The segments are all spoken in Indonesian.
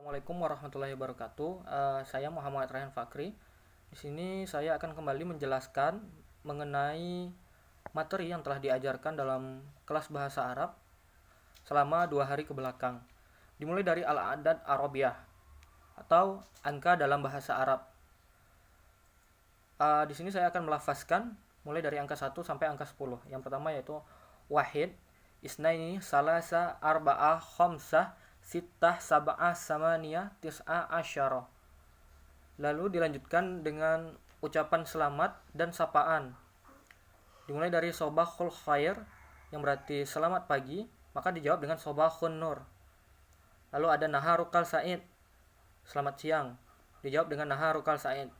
Assalamualaikum warahmatullahi wabarakatuh. Saya Muhammad Rayhan Fakri. Di sini saya akan kembali menjelaskan mengenai materi yang telah diajarkan dalam kelas bahasa Arab selama 2 hari ke belakang. Dimulai dari Al-Adad Arabiyah atau angka dalam bahasa Arab. Di sini saya akan melafazkan mulai dari angka 1 sampai angka 10. Yang pertama yaitu wahid, isnaini, salasa, arba'ah, khamsah, sittah, sab'ah, samaniyah, tis'ah, asyarah. Lalu dilanjutkan dengan ucapan selamat dan sapaan. Dimulai dari sobahul khair, yang berarti selamat pagi, maka dijawab dengan sobahun nur. Lalu ada naharukal sa'id, selamat siang, dijawab dengan naharukal sa'id.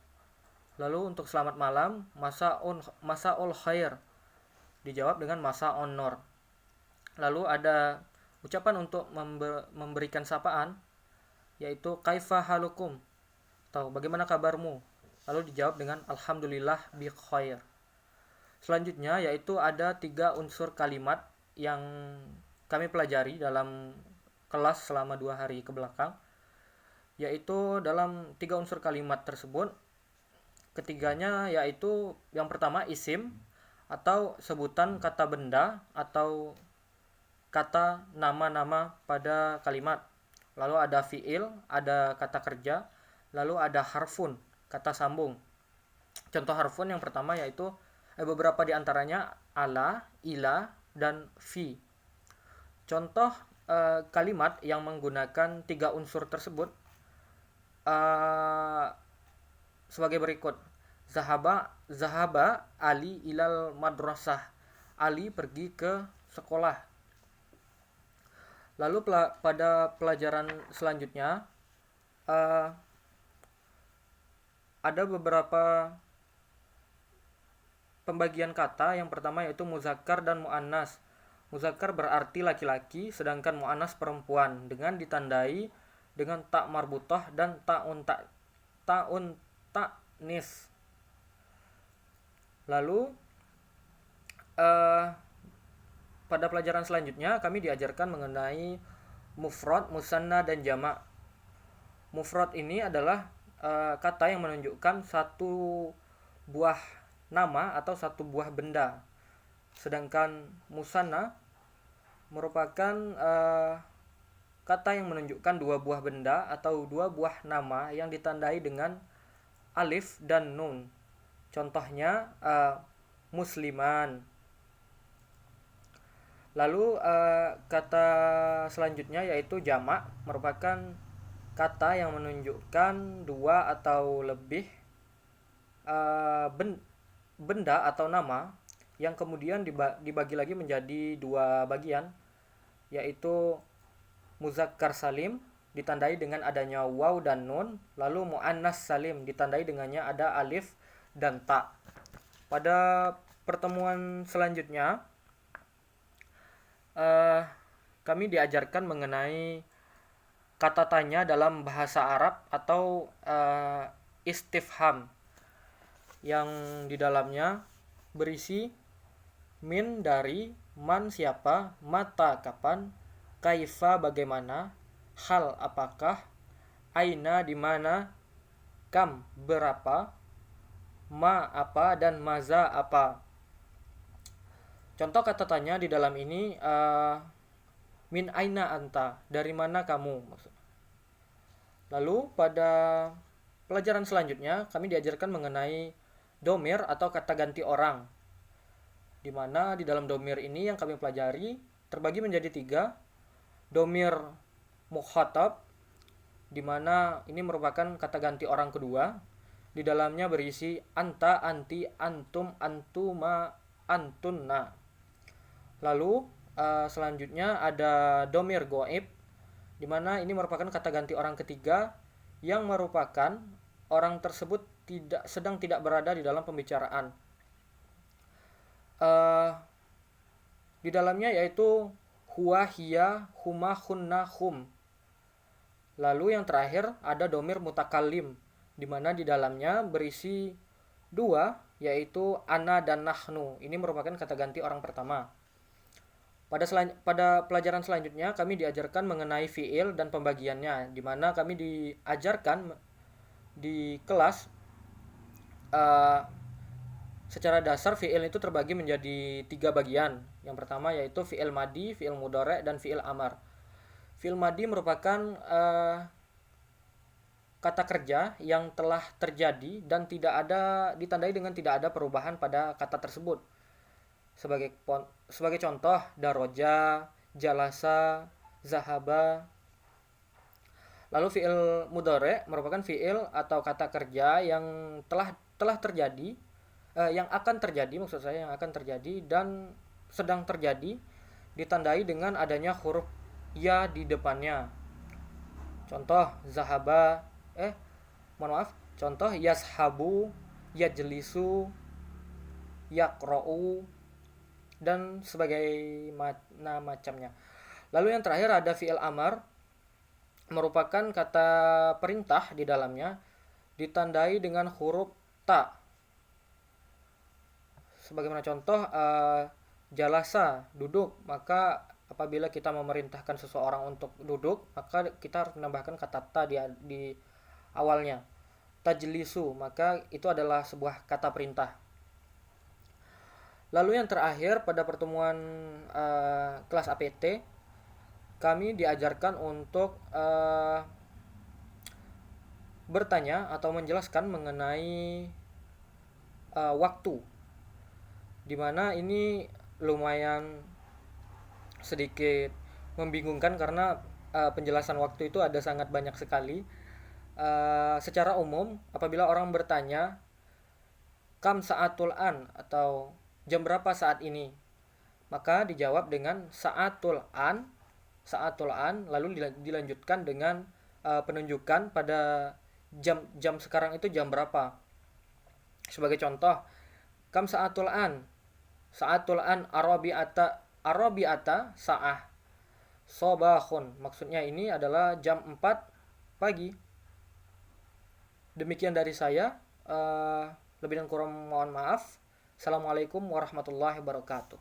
Lalu untuk selamat malam, masaul khair, dijawab dengan masaun nur. Lalu ada ucapan untuk memberikan sapaan, yaitu kaifa halukum, atau bagaimana kabarmu, lalu dijawab dengan alhamdulillah bi khair. Selanjutnya yaitu ada 3 unsur kalimat yang kami pelajari dalam kelas selama 2 hari ke belakang, yaitu dalam 3 unsur kalimat tersebut, ketiganya yaitu yang pertama isim atau sebutan kata benda atau kata nama-nama pada kalimat. Lalu ada fiil, ada kata kerja, lalu ada harfun, kata sambung. Contoh harfun yang pertama yaitu beberapa di antaranya ala, ila, dan fi. Contoh kalimat yang menggunakan 3 unsur tersebut sebagai berikut. Zahaba Ali ilal madrasah. Ali pergi ke sekolah. Lalu pada pelajaran selanjutnya ada beberapa pembagian kata. Yang pertama yaitu muzakkar dan muannas. Muzakkar berarti laki-laki, sedangkan muannas perempuan, dengan ditandai dengan ta marbutah dan ta'un ta'nis. Lalu pada pelajaran selanjutnya kami diajarkan mengenai mufrad, musanna, dan jamak. Mufrad ini adalah kata yang menunjukkan satu buah nama atau satu buah benda. Sedangkan musanna merupakan kata yang menunjukkan 2 buah benda atau 2 buah nama yang ditandai dengan alif dan nun. Contohnya musliman. Lalu kata selanjutnya yaitu jamak, merupakan kata yang menunjukkan 2 atau lebih benda atau nama yang kemudian dibagi lagi menjadi 2 bagian, yaitu muzakkar salim ditandai dengan adanya waw dan nun, lalu muannas salim ditandai dengannya ada alif dan ta. Pada pertemuan selanjutnya kami diajarkan mengenai kata tanya dalam bahasa Arab atau istifham, yang di dalamnya berisi min dari, man siapa, mata kapan, kaifa bagaimana, hal apakah, aina di mana, kam berapa, ma apa, dan maza apa. Contoh kata tanya di dalam ini min aina anta, dari mana kamu. Lalu pada pelajaran selanjutnya kami diajarkan mengenai domir atau kata ganti orang, di mana di dalam domir ini yang kami pelajari terbagi menjadi 3. Domir mukhatab, di mana ini merupakan kata ganti orang kedua. Di dalamnya berisi anta, anti, antum, antuma, antunna. Lalu selanjutnya ada domir goib, di mana ini merupakan kata ganti orang ketiga yang merupakan orang tersebut sedang tidak berada di dalam pembicaraan. Di dalamnya yaitu huwa, hiya, huma, hunna, hum. Lalu yang terakhir ada domir mutakallim, di mana di dalamnya berisi 2, yaitu ana dan nahnu. Ini merupakan kata ganti orang pertama. Pada pelajaran selanjutnya kami diajarkan mengenai fiil dan pembagiannya, di mana kami diajarkan di kelas uh, secara dasar fiil itu terbagi menjadi 3 bagian. Yang pertama yaitu fiil madi, fiil mudhari, dan fiil amar. Fiil madi merupakan kata kerja yang telah terjadi dan ditandai dengan tidak ada perubahan pada kata tersebut. Sebagai contoh, daroja, jalasa, zahaba. Lalu fiil mudhari merupakan fiil atau kata kerja yang telah terjadi, yang akan terjadi, maksud saya yang akan terjadi dan sedang terjadi, ditandai dengan adanya huruf ya di depannya. Contoh zahaba, contoh yashabu, yajlisu, yaqra'u, dan macamnya. Lalu yang terakhir ada fi'il amar, merupakan kata perintah di dalamnya, ditandai dengan huruf ta. Sebagaimana contoh, jalasa, duduk. Maka apabila kita memerintahkan seseorang untuk duduk, maka kita harus menambahkan kata ta di awalnya. Tajlisu, maka itu adalah sebuah kata perintah. Lalu yang terakhir, pada pertemuan kelas APT, kami diajarkan untuk bertanya atau menjelaskan mengenai waktu, dimana ini lumayan sedikit membingungkan karena penjelasan waktu itu ada sangat banyak sekali. Secara umum, apabila orang bertanya kam sa'atul an atau jam berapa saat ini, maka dijawab dengan sa'atul an, lalu dilanjutkan dengan penunjukan pada jam sekarang itu jam berapa. Sebagai contoh, kam sa'atul an arabiata sa'ah sobahun, maksudnya ini adalah jam 4 pagi. Demikian dari saya, lebih dan kurang mohon maaf. Assalamualaikum warahmatullahi wabarakatuh.